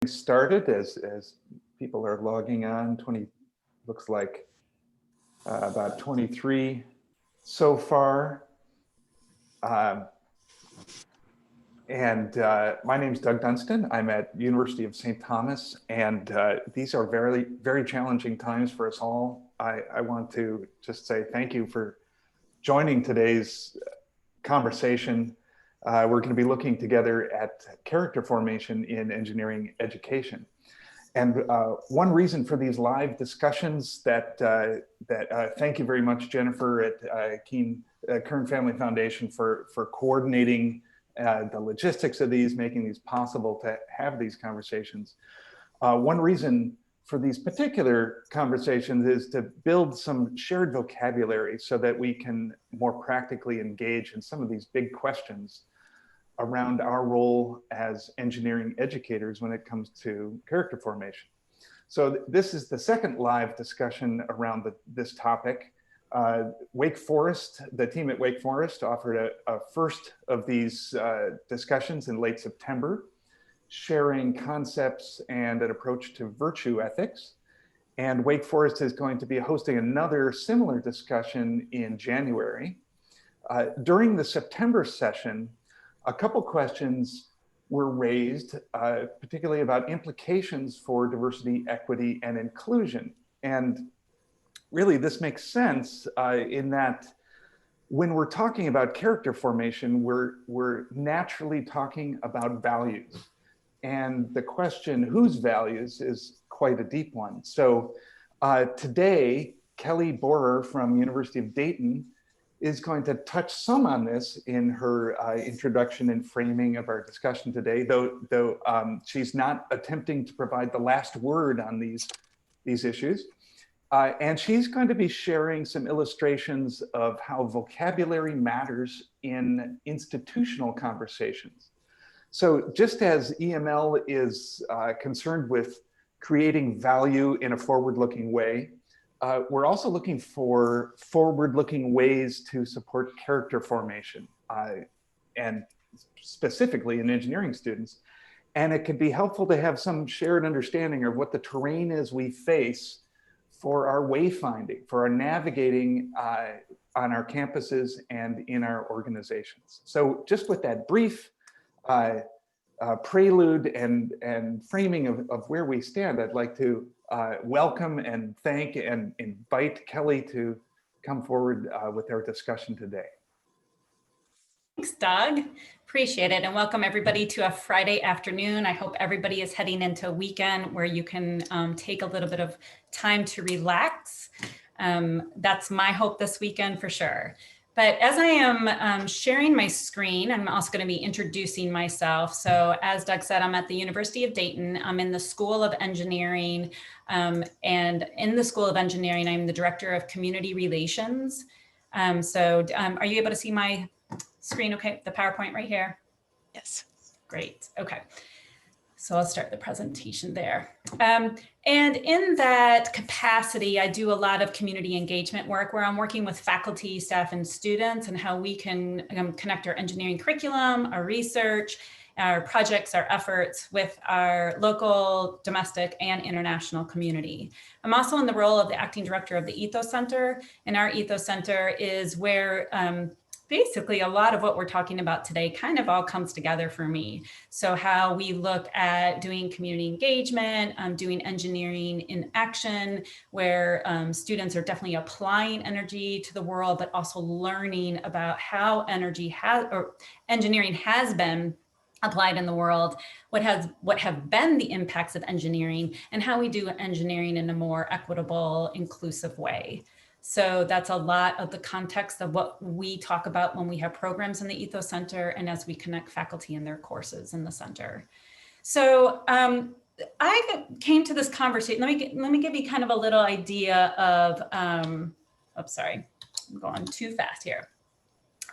Started as people are logging on. Looks like about 23 so far. My name's Doug Dunstan. I'm at University of St. Thomas, and these are very challenging times for us all. I want to just say thank you for joining today's conversation. We're going to be looking together at character formation in engineering education. And one reason for these live discussions thank you very much, Jennifer at Kern Family Foundation for coordinating the logistics of these, making these possible to have these conversations. One reason for these particular conversations is to build some shared vocabulary so that we can more practically engage in some of these big questions around our role as engineering educators when it comes to character formation. So this is the second live discussion around this topic. Wake Forest, the team at Wake Forest offered a first of these discussions in late September, sharing concepts and an approach to virtue ethics. And Wake Forest is going to be hosting another similar discussion in January. During the September session, a couple questions were raised, particularly about implications for diversity, equity, and inclusion. And really, this makes sense in that when we're talking about character formation, we're naturally talking about values. And the question, whose values, is quite a deep one. So today, Kelly Borer from University of Dayton is going to touch some on this in her introduction and framing of our discussion today, though she's not attempting to provide the last word on these issues. And she's going to be sharing some illustrations of how vocabulary matters in institutional conversations. So just as EML is concerned with creating value in a forward-looking way, we're also looking for forward-looking ways to support character formation, and specifically in engineering students. And it could be helpful to have some shared understanding of what the terrain is we face for our wayfinding, for our navigating on our campuses and in our organizations. So just with that brief prelude and framing of where we stand, I'd like to welcome and thank and invite Kelly to come forward with our discussion today. Thanks, Doug. Appreciate it. And welcome everybody to a Friday afternoon. I hope everybody is heading into a weekend where you can take a little bit of time to relax. That's my hope this weekend for sure. But as I am sharing my screen, I'm also going to be introducing myself. So as Doug said, I'm at the University of Dayton. I'm in the School of Engineering. And in the School of Engineering, I'm the Director of Community Relations. Are you able to see my screen okay? The PowerPoint right here? Yes. Great. Okay. So I'll start the presentation there. And in that capacity, I do a lot of community engagement work where I'm working with faculty, staff, and students and how we can connect our engineering curriculum, our research, our projects, our efforts with our local, domestic, and international community. I'm also in the role of the acting director of the Ethos Center, and our Ethos Center is where basically a lot of what we're talking about today kind of all comes together for me. So how we look at doing community engagement, doing engineering in action, where students are definitely applying energy to the world, but also learning about how engineering has been applied in the world, what have been the impacts of engineering, and how we do engineering in a more equitable, inclusive way. So that's a lot of the context of what we talk about when we have programs in the Ethos Center and as we connect faculty in their courses in the center. So I came to this conversation, let me give you kind of a little idea of, oops, sorry, I'm going too fast here.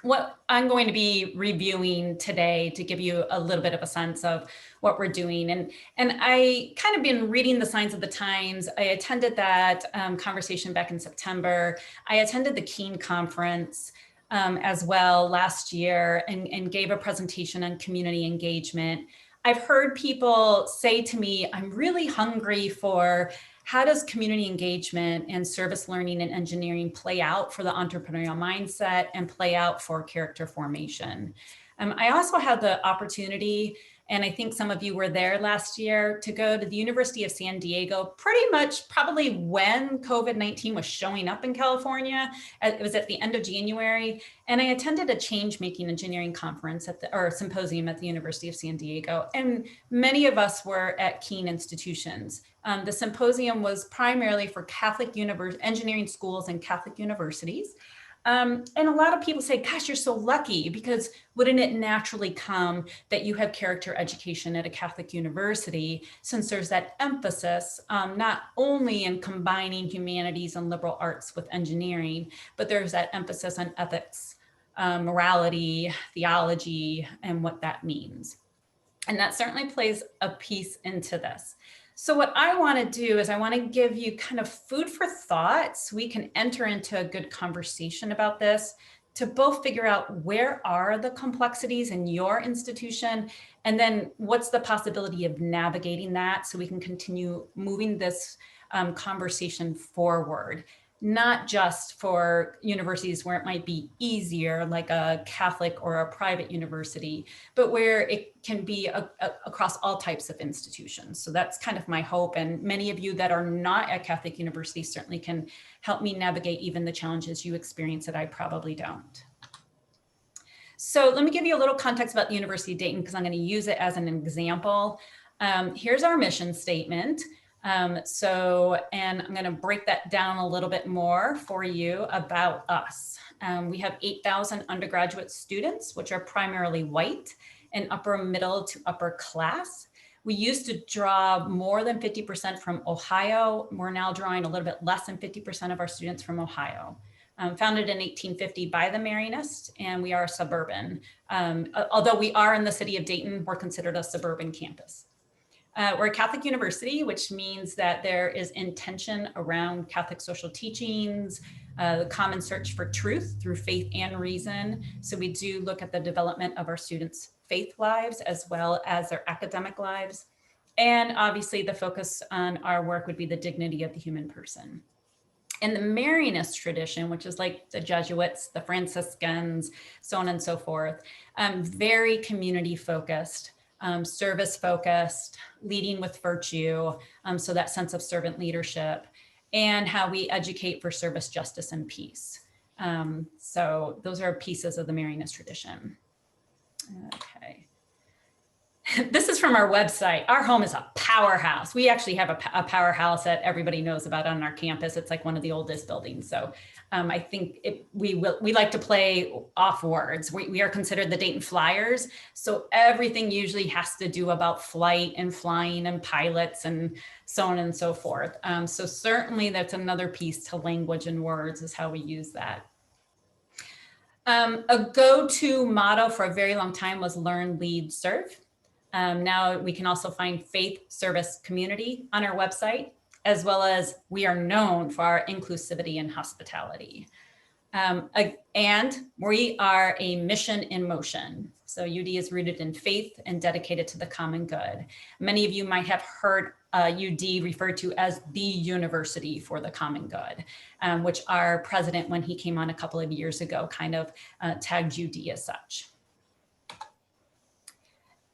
What I'm going to be reviewing today to give you a little bit of a sense of what we're doing. And I kind of been reading the signs of the times. I attended that conversation back in September. I attended the Keen conference as well last year and gave a presentation on community engagement. I've heard people say to me, I'm really hungry for how does community engagement and service learning and engineering play out for the entrepreneurial mindset and play out for character formation. I also had the opportunity, and I think some of you were there last year, to go to the University of San Diego, pretty much probably when COVID-19 was showing up in California. It was at the end of January, and I attended a change-making engineering conference or symposium at the University of San Diego, and many of us were at Keene institutions. The symposium was primarily for Catholic engineering schools and Catholic universities. And a lot of people say, gosh, you're so lucky, because wouldn't it naturally come that you have character education at a Catholic university, since there's that emphasis not only in combining humanities and liberal arts with engineering, but there's that emphasis on ethics, morality, theology, and what that means. And that certainly plays a piece into this. So what I want to do is I want to give you kind of food for thought so we can enter into a good conversation about this, to both figure out where are the complexities in your institution, and then what's the possibility of navigating that so we can continue moving this conversation forward. Not just for universities where it might be easier, like a Catholic or a private university, but where it can be across all types of institutions. So that's kind of my hope. And many of you that are not at Catholic universities certainly can help me navigate even the challenges you experience that I probably don't. So let me give you a little context about the University of Dayton, because I'm going to use it as an example. Here's our mission statement. And I'm going to break that down a little bit more for you about us. We have 8,000 undergraduate students, which are primarily white and upper middle to upper class. We used to draw more than 50% from Ohio. We're now drawing a little bit less than 50% of our students from Ohio. Founded in 1850 by the Marianists, and we are suburban. Although we are in the city of Dayton, we're considered a suburban campus. We're a Catholic university, which means that there is intention around Catholic social teachings, the common search for truth through faith and reason. So we do look at the development of our students' faith lives as well as their academic lives. And obviously the focus on our work would be the dignity of the human person. In the Marianist tradition, which is like the Jesuits, the Franciscans, so on and so forth, very community focused. Service focused, leading with virtue, so that sense of servant leadership, and how we educate for service, justice, and peace. So those are pieces of the Marianist tradition. Okay. This is from our website. Our home is a powerhouse. We actually have a powerhouse that everybody knows about on our campus. It's like one of the oldest buildings. So I think we like to play off words. We are considered the Dayton Flyers. So everything usually has to do about flight and flying and pilots and so on and so forth. So certainly that's another piece to language and words, is how we use that. A go-to motto for a very long time was learn, lead, serve. Now we can also find faith, service, community on our website, as well as we are known for our inclusivity and hospitality. And we are a mission in motion. So UD is rooted in faith and dedicated to the common good. Many of you might have heard UD referred to as the university for the common good, which our president, when he came on a couple of years ago, kind of tagged UD as such.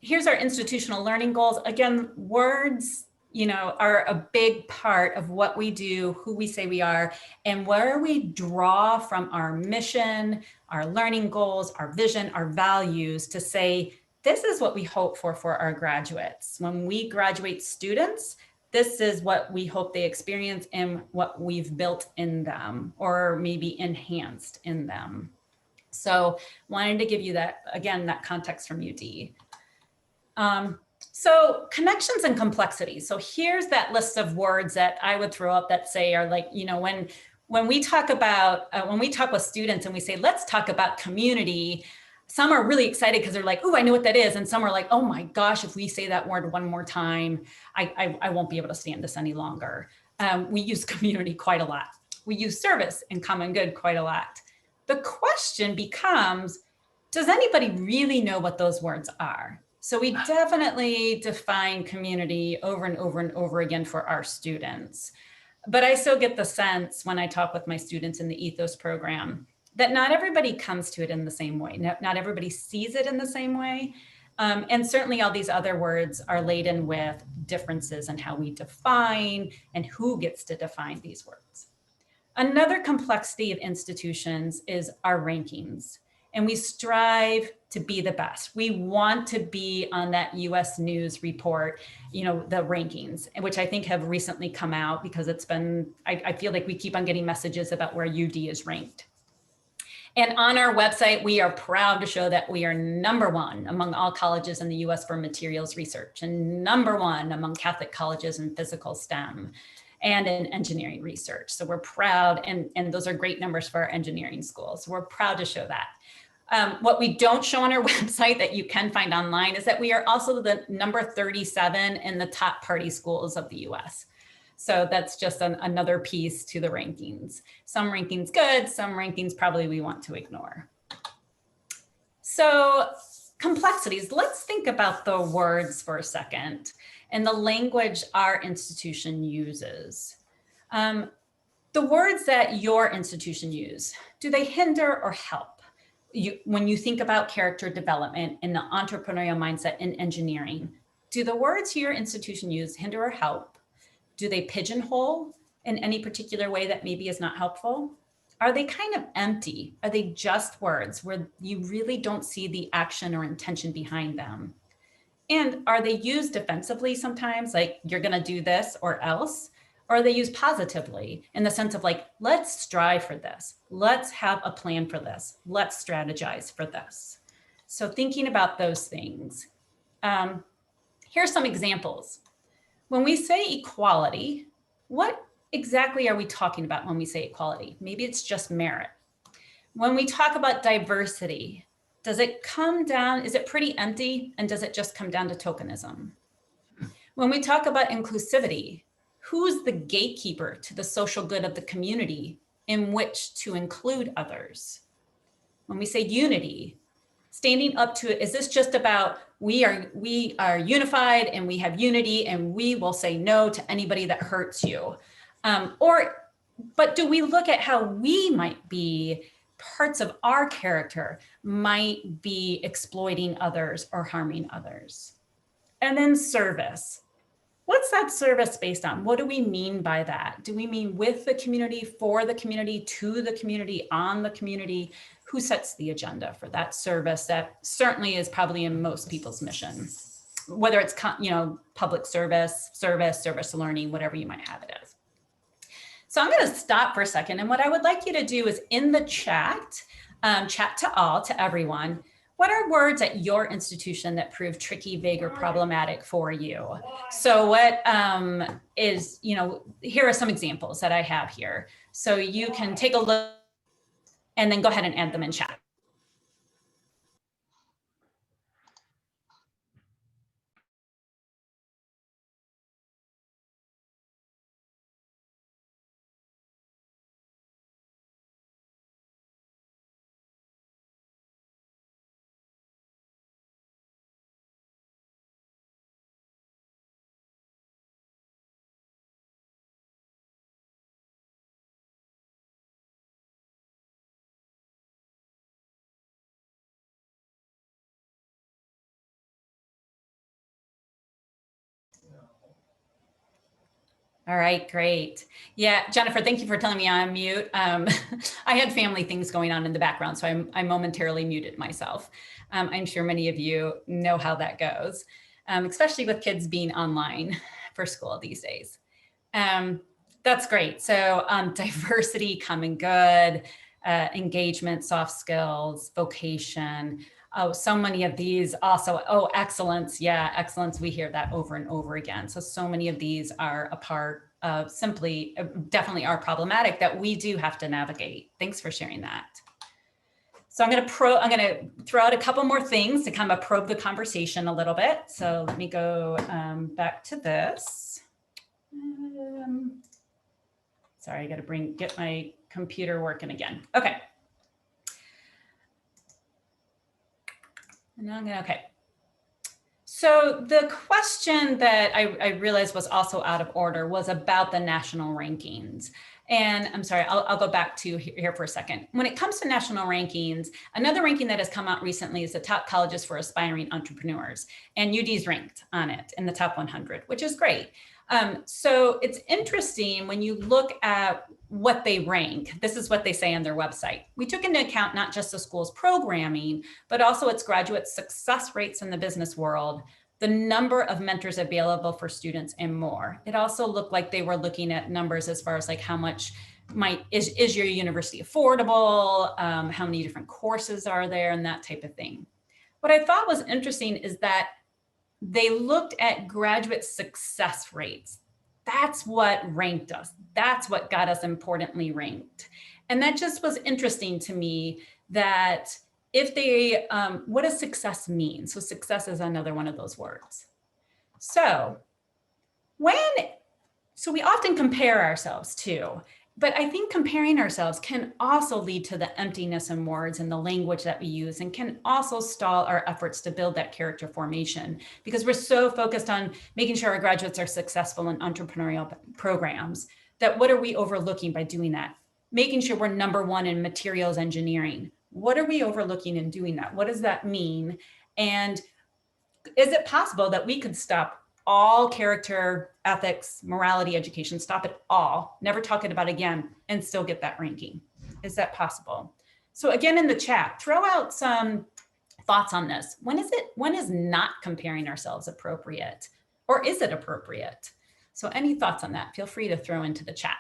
Here's our institutional learning goals. Again, words, are a big part of what we do, who we say we are, and where we draw from our mission, our learning goals, our vision, our values to say, this is what we hope for our graduates. When we graduate students, this is what we hope they experience and what we've built in them, or maybe enhanced in them. So wanted to give you that, again, that context from UD. So connections and complexities. So here's that list of words that I would throw up that say are like, when we talk with students and we say, let's talk about community, some are really excited because they're like, oh, I know what that is. And some are like, oh my gosh, if we say that word one more time, I won't be able to stand this any longer. We use community quite a lot. We use service and common good quite a lot. The question becomes, does anybody really know what those words are? So we definitely define community over and over and over again for our students. But I still get the sense when I talk with my students in the ethos program that not everybody comes to it in the same way. Not everybody sees it in the same way. And certainly all these other words are laden with differences in how we define and who gets to define these words. Another complexity of institutions is our rankings, and we strive to be the best. We want to be on that US News report, the rankings, which I think have recently come out because it's been, I feel like we keep on getting messages about where UD is ranked. And on our website, we are proud to show that we are #1 among all colleges in the US for materials research, and #1 among Catholic colleges in physical STEM and in engineering research. So we're proud, and those are great numbers for our engineering schools. So we're proud to show that. What we don't show on our website that you can find online is that we are also the number 37 in the top party schools of the US. So that's just another piece to the rankings. Some rankings good, some rankings probably we want to ignore. So complexities, let's think about the words for a second and the language our institution uses. The words that your institution use, do they hinder or help? When you think about character development and the entrepreneurial mindset in engineering, do the words your institution use hinder or help? Do they pigeonhole in any particular way that maybe is not helpful? Are they kind of empty? Are they just words where you really don't see the action or intention behind them? And are they used defensively sometimes, like you're gonna do this or else? Or are they used positively in the sense of like, let's strive for this. Let's have a plan for this. Let's strategize for this. So thinking about those things. Here's some examples. When we say equality, what exactly are we talking about when we say equality? Maybe it's just merit. When we talk about diversity, does it come down, is it pretty empty, and does it just come down to tokenism? When we talk about inclusivity, who's the gatekeeper to the social good of the community in which to include others? When we say unity, standing up to it, is this just about we are unified and we have unity and we will say no to anybody that hurts you? But do we look at how we might be, parts of our character might be exploiting others or harming others? And then service. What's that service based on? What do we mean by that? Do we mean with the community, for the community, to the community, on the community? Who sets the agenda for that service that certainly is probably in most people's mission, whether it's public service learning, whatever you might have it as. So I'm going to stop for a second, and what I would like you to do is in the chat, chat to everyone. What are words at your institution that prove tricky, vague, or problematic for you? So what is, here are some examples that I have here. So you can take a look and then go ahead and add them in chat. All right, great. Yeah, Jennifer, thank you for telling me I'm mute. I had family things going on in the background, so I momentarily muted myself. I'm sure many of you know how that goes, especially with kids being online for school these days. That's great. So diversity, common good, engagement, soft skills, vocation. Oh, so many of these also, excellence. Yeah, excellence. We hear that over and over again. So many of these are a part of definitely are problematic that we do have to navigate. Thanks for sharing that. So I'm going to throw out a couple more things to kind of probe the conversation a little bit. So let me go back to this. Sorry, I got to get my computer working again. Okay. And I'm okay. So the question that I realized was also out of order was about the national rankings. And I'm sorry, I'll go back to here for a second. When it comes to national rankings, another ranking that has come out recently is the top colleges for aspiring entrepreneurs. And UD's ranked on it in the top 100, which is great. So it's interesting when you look at what they rank. This is what they say on their website. We took into account not just the school's programming, but also its graduate success rates in the business world, the number of mentors available for students, and more. It also looked like they were looking at numbers as far as like how much is your university affordable, how many different courses are there, and that type of thing. What I thought was interesting is that they looked at graduate success rates. That's what ranked us. That's what got us importantly ranked. And that just was interesting to me, that if they, what does success mean? So success is another one of those words. So we often compare ourselves too, but I think comparing ourselves can also lead to the emptiness in words and the language that we use, and can also stall our efforts to build that character formation, because we're so focused on making sure our graduates are successful in entrepreneurial programs, that what are we overlooking by doing that? Making sure we're number one in materials engineering. What are we overlooking in doing that? What does that mean? And is it possible that we could stop all character, ethics, morality education, stop it all, never talk it about again, and still get that ranking? Is that possible? So again, in the chat, throw out some thoughts on this. When is not comparing ourselves appropriate? Or is it appropriate? So any thoughts on that? Feel free to throw into the chat.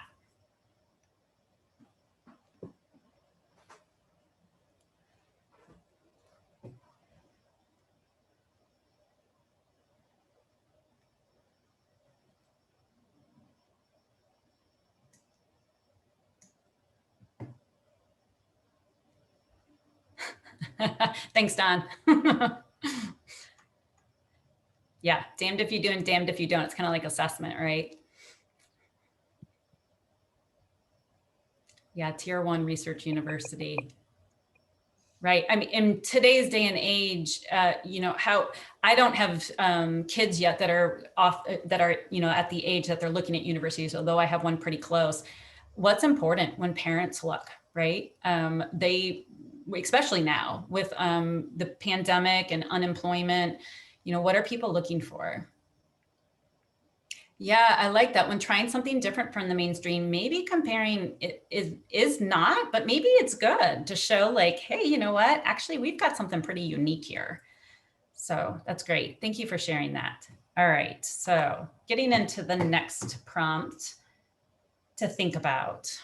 Thanks, Don. Yeah, damned if you do and damned if you don't. It's kind of like assessment, right? Yeah, tier 1 research university. Right. I mean, in today's day and age, how I don't have kids yet that are at the age that they're looking at universities, although I have one pretty close. What's important when parents look, right? They, especially now with the pandemic and unemployment, what are people looking for? Yeah, I like that. When trying something different from the mainstream, maybe comparing it is not, but maybe it's good to show like, hey, you know what? Actually, we've got something pretty unique here. So that's great. Thank you for sharing that. All right, so getting into the next prompt to think about.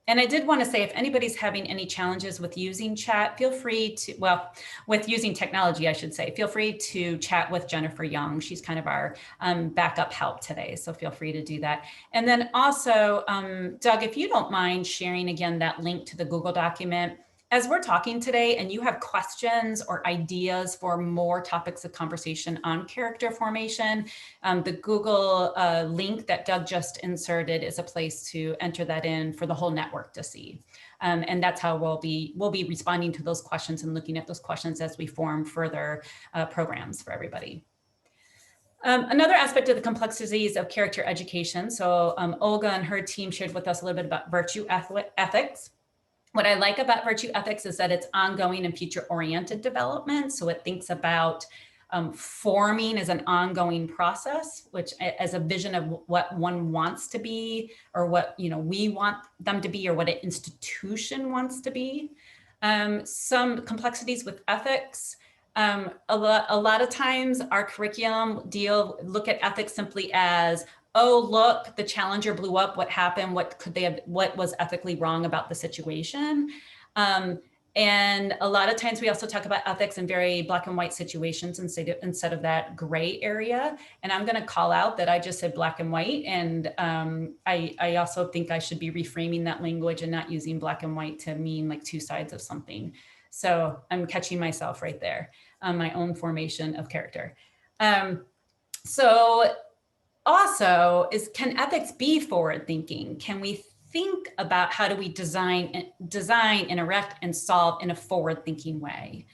And I did want to say, if anybody's having any challenges with using chat, feel free to, with using technology, I should say, feel free to chat with Jennifer Young. She's kind of our backup help today. So feel free to do that. And then also, Doug, if you don't mind sharing again that link to the Google document. As we're talking today and you have questions or ideas for more topics of conversation on character formation, the Google link that Doug just inserted is a place to enter that in for the whole network to see. And that's how we'll be responding to those questions and looking at those questions as we form further programs for everybody. Another aspect of the complexities of character education. So Olga and her team shared with us a little bit about virtue ethics. What I like about virtue ethics is that it's ongoing and future-oriented development. So it thinks about forming as an ongoing process, which as a vision of what one wants to be, or what we want them to be, or what an institution wants to be. Some complexities with ethics. A lot of times our curriculum look at ethics simply as, oh, look, the Challenger blew up. What happened? What was ethically wrong about the situation? And a lot of times we also talk about ethics in very black and white situations instead of that gray area. And I'm going to call out that I just said black and white. And I also think I should be reframing that language and not using black and white to mean like two sides of something. So I'm catching myself right there on my own formation of character. So also, can ethics be forward thinking? Can we think about how do we design, interact, and solve in a forward thinking way?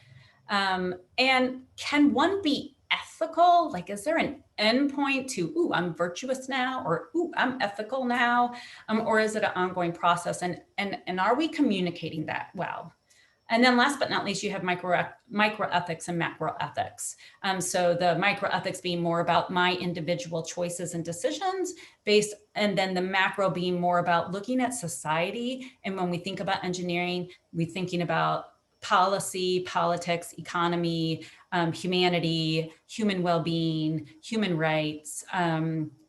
And can one be ethical? Like, is there an endpoint to, ooh, I'm virtuous now, or ooh, I'm ethical now? Or is it an ongoing process? And are we communicating that well? And then last but not least, you have microethics and macroethics. So the microethics being more about my individual choices and decisions based, and then the macro being more about looking at society. And when we think about engineering, we're thinking about policy, politics, economy, humanity, human well-being, human rights,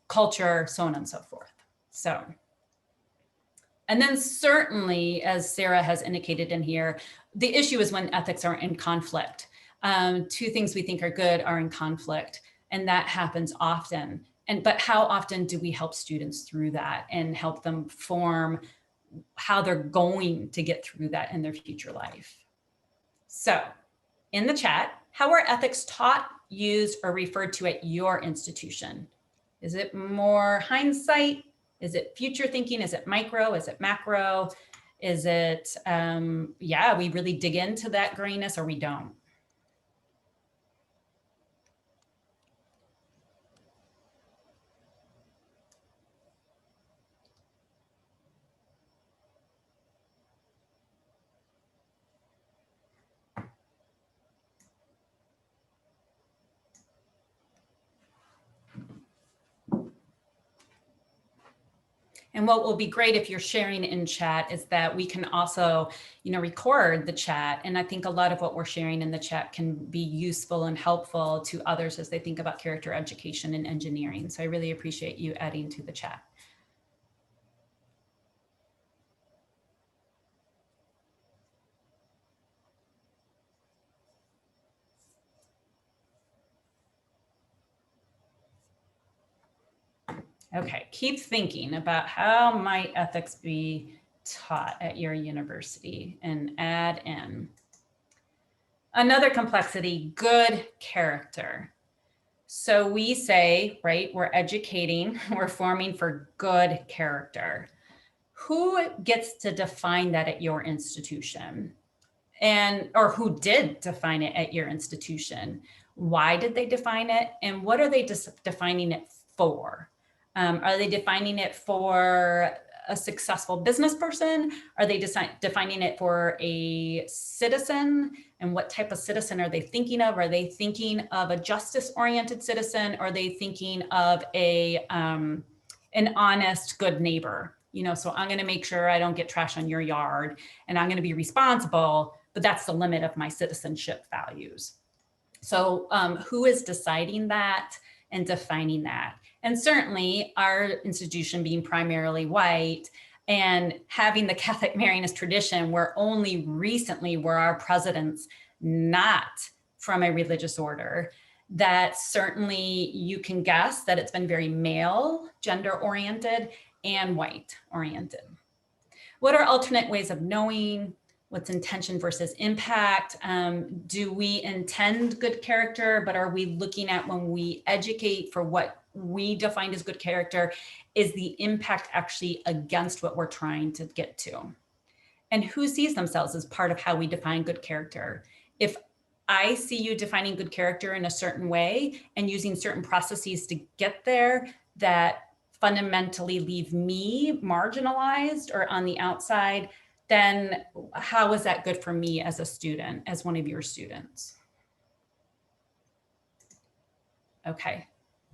culture, so on and so forth. So. And then certainly, as Sarah has indicated in here, the issue is when ethics are in conflict. Two things we think are good are in conflict, and that happens often. But how often do we help students through that and help them form how they're going to get through that in their future life? So in the chat, how are ethics taught, used, or referred to at your institution? Is it more hindsight? Is it future thinking? Is it micro? Is it macro? Is it, yeah, we really dig into that grayness, or we don't? And what will be great if you're sharing in chat is that we can also, record the chat. And I think a lot of what we're sharing in the chat can be useful and helpful to others as they think about character education and engineering. So I really appreciate you adding to the chat. Okay, keep thinking about how might ethics be taught at your university, and add in. Another complexity, good character. So we say, right, we're educating, we're forming for good character. Who gets to define that at your institution? Or who did define it at your institution? Why did they define it? And what are they defining it for? Are they defining it for a successful business person? Are they defining it for a citizen? And what type of citizen are they thinking of? Are they thinking of a justice-oriented citizen? Or are they thinking of an honest, good neighbor? So I'm going to make sure I don't get trash on your yard, and I'm going to be responsible, but that's the limit of my citizenship values. So who is deciding that and defining that? And certainly our institution being primarily white and having the Catholic Marianist tradition, where only recently were our presidents not from a religious order, that certainly you can guess that it's been very male, gender oriented, and white oriented. What are alternate ways of knowing? What's intention versus impact? Do we intend good character, but are we looking at, when we educate for what we define as good character, is the impact actually against what we're trying to get to? And who sees themselves as part of how we define good character? If I see you defining good character in a certain way and using certain processes to get there that fundamentally leave me marginalized or on the outside, then how is that good for me as a student, as one of your students? Okay,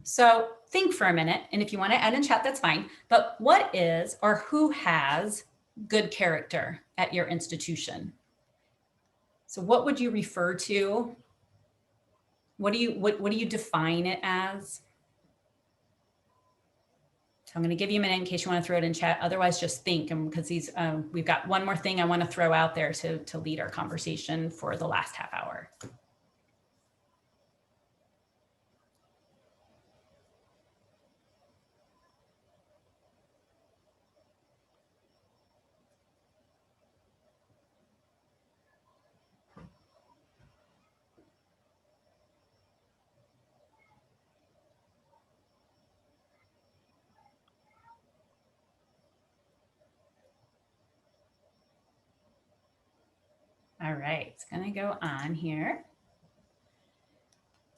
so think for a minute, and if you want to add in chat, that's fine. But what is, or who has, good character at your institution? So what would you refer to? What do you define it as? So I'm going to give you a minute in case you want to throw it in chat. Otherwise, just think, because we've got one more thing I want to throw out there to lead our conversation for the last half hour. All right, it's going to go on here.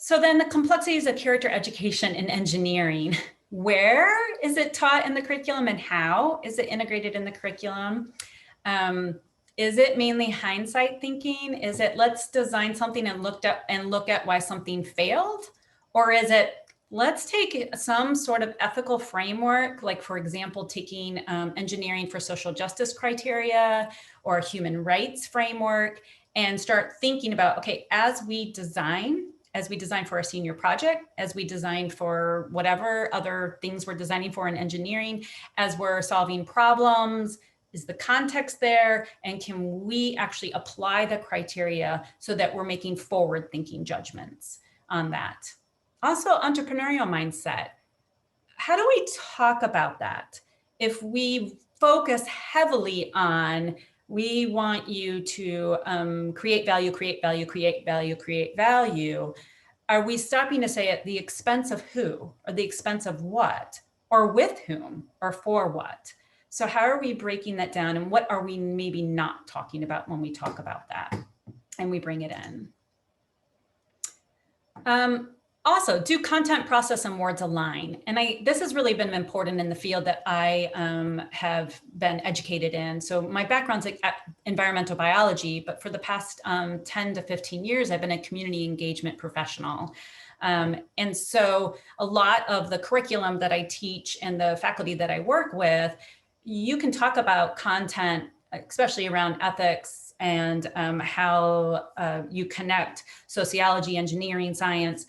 So then the complexities of character education in engineering. Where is it taught in the curriculum and how is it integrated in the curriculum? Is it mainly hindsight thinking? Is it let's design something and look at why something failed? Or is it let's take some sort of ethical framework, like for example, taking engineering for social justice criteria or human rights framework and start thinking about, okay, as we design for a senior project, as we design for whatever other things we're designing for in engineering, as we're solving problems, is the context there? And can we actually apply the criteria so that we're making forward-thinking judgments on that? Also, entrepreneurial mindset. How do we talk about that? If we focus heavily on, we want you to create value, create value, create value, create value, are we stopping to say at the expense of who, or the expense of what, or with whom, or for what? So how are we breaking that down, and what are we maybe not talking about when we talk about that? And we bring it in. Also, do content, process, and words align? And this has really been important in the field that I have been educated in. So my background's like environmental biology, but for the past 10 to 15 years, I've been a community engagement professional. And so a lot of the curriculum that I teach and the faculty that I work with, you can talk about content, especially around ethics and how you connect sociology, engineering, science,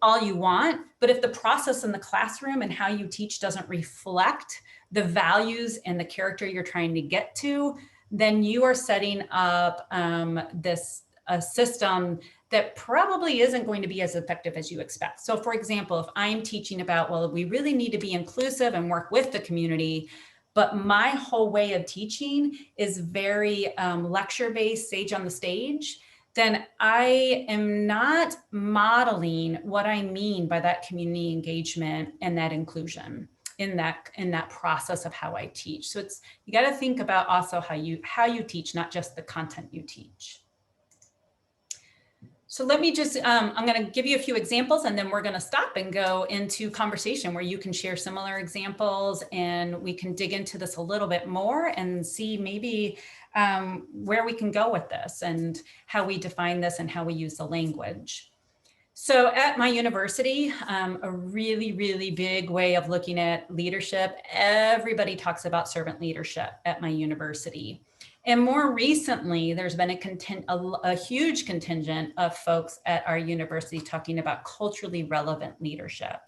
all you want. But if the process in the classroom and how you teach doesn't reflect the values and the character you're trying to get to, then you are setting up a system that probably isn't going to be as effective as you expect. So for example, if I'm teaching about, well, we really need to be inclusive and work with the community, but my whole way of teaching is very lecture-based, sage on the stage, then I am not modeling what I mean by that community engagement and that inclusion in that process of how I teach. So you got to think about also how you teach, not just the content you teach. So let me just, I'm going to give you a few examples, and then we're going to stop and go into conversation where you can share similar examples, and we can dig into this a little bit more and see maybe where we can go with this and how we define this and how we use the language. So at my university, a really, really big way of looking at leadership, everybody talks about servant leadership at my university. And more recently, there's been a huge contingent of folks at our university talking about culturally relevant leadership.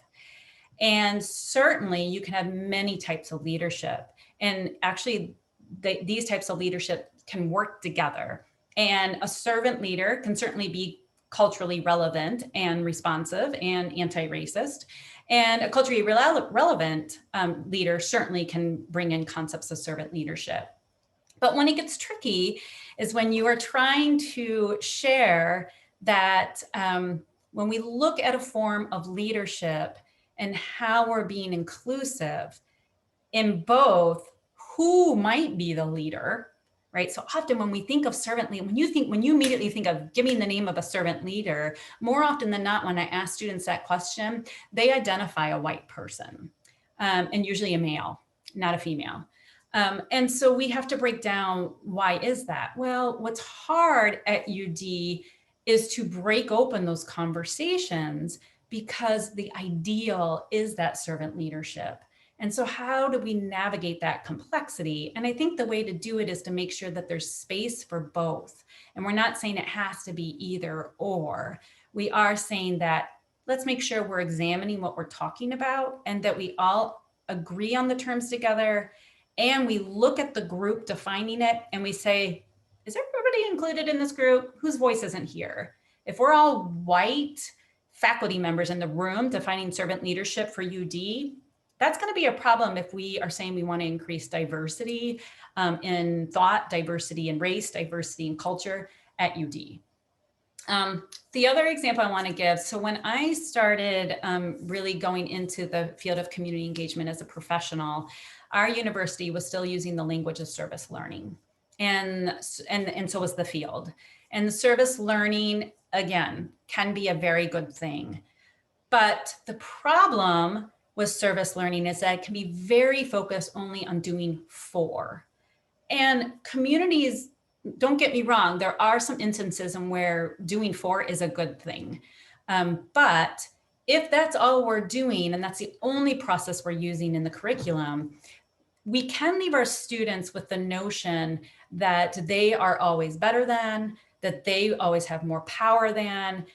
And certainly you can have many types of leadership. And actually, these types of leadership can work together. And a servant leader can certainly be culturally relevant and responsive and anti-racist. And a culturally relevant leader certainly can bring in concepts of servant leadership. But when it gets tricky is when you are trying to share that when we look at a form of leadership and how we're being inclusive in both who might be the leader, right? So often when we think of servant leader, when you immediately think of giving the name of a servant leader, more often than not, when I ask students that question, they identify a white person and usually a male, not a female. And so we have to break down, why is that? Well, what's hard at UD is to break open those conversations because the ideal is that servant leadership. And so how do we navigate that complexity? And I think the way to do it is to make sure that there's space for both. And we're not saying it has to be either or. We are saying that let's make sure we're examining what we're talking about and that we all agree on the terms together. And we look at the group defining it and we say, is everybody included in this group? Whose voice isn't here? If we're all white faculty members in the room defining servant leadership for UD, that's going to be a problem if we are saying we want to increase diversity in thought, diversity in race, diversity in culture at UD. The other example I want to give, so when I started really going into the field of community engagement as a professional, our university was still using the language of service learning. And so was the field. And the service learning again, can be a very good thing. But the problem with service learning is that it can be very focused only on doing for. And communities, don't get me wrong, there are some instances in where doing for is a good thing. But if that's all we're doing and that's the only process we're using in the curriculum, we can leave our students with the notion that they are always better than, that they always have more power than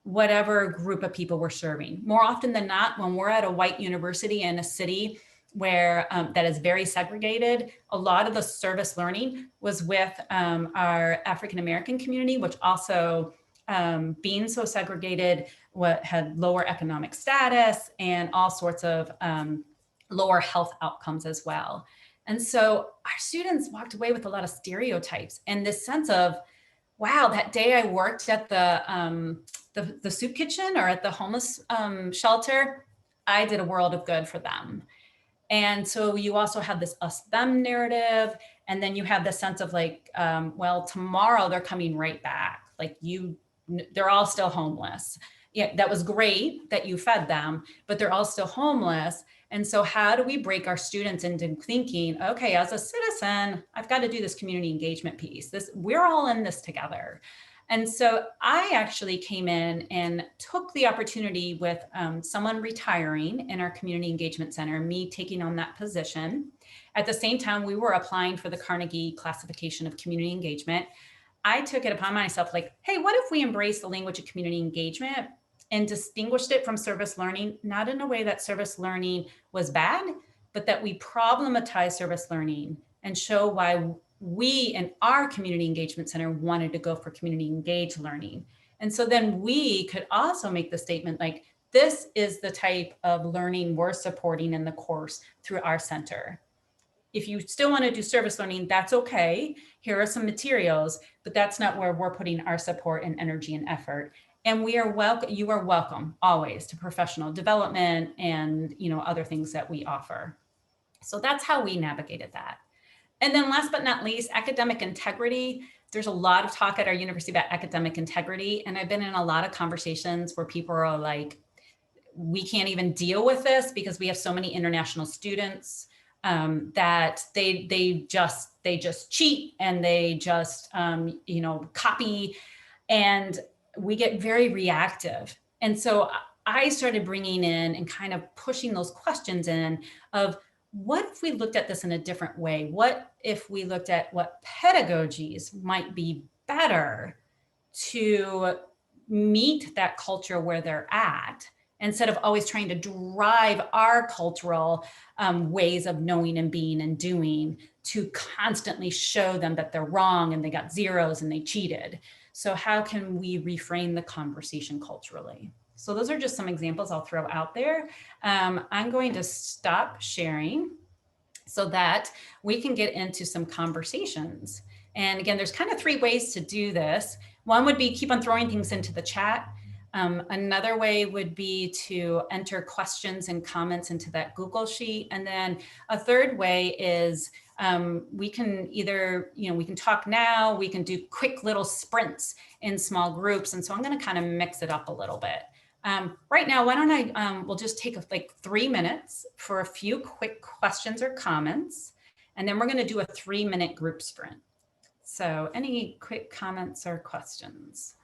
whatever group of people we're serving. More often than not, when we're at a white university in a city where that is very segregated, a lot of the service learning was with our African American community, which also being so segregated, what had lower economic status and all sorts of lower health outcomes as well. And so our students walked away with a lot of stereotypes and this sense of, wow, that day I worked at the soup kitchen or at the homeless shelter, I did a world of good for them. And so you also have this us them narrative. And then you have this sense of like, well, tomorrow they're coming right back. Like they're all still homeless. Yeah, that was great that you fed them, but they're all still homeless. And so how do we break our students into thinking, okay, as a citizen, I've got to do this community engagement piece. We're all in this together. And so I actually came in and took the opportunity with someone retiring in our community engagement center, me taking on that position. At the same time, we were applying for the Carnegie classification of community engagement. I took it upon myself like, hey, what if we embrace the language of community engagement and distinguished it from service learning, not in a way that service learning was bad, but that we problematize service learning and show why we in our community engagement center wanted to go for community engaged learning. And so then we could also make the statement like, this is the type of learning we're supporting in the course through our center. If you still want to do service learning, that's okay. Here are some materials, but that's not where we're putting our support and energy and effort. And we are welcome. You are welcome always to professional development and other things that we offer. So that's how we navigated that. And then last but not least, academic integrity. There's a lot of talk at our university about academic integrity. And I've been in a lot of conversations where people are like, we can't even deal with this because we have so many international students that they just cheat and they just copy, and we get very reactive. And so I started bringing in and kind of pushing those questions in of, what if we looked at this in a different way? What if we looked at what pedagogies might be better to meet that culture where they're at, instead of always trying to drive our cultural ways of knowing and being and doing to constantly show them that they're wrong and they got zeros and they cheated. So how can we reframe the conversation culturally? So those are just some examples I'll throw out there. I'm going to stop sharing so that we can get into some conversations. And again, there's kind of 3 ways to do this. One would be keep on throwing things into the chat. Another way would be to enter questions and comments into that Google sheet. And then a third way is we can either, we can talk now, we can do quick little sprints in small groups. And so I'm going to kind of mix it up a little bit. Right now, why don't we'll just take like 3 minutes for a few quick questions or comments, and then we're going to do a 3-minute group sprint. So any quick comments or questions?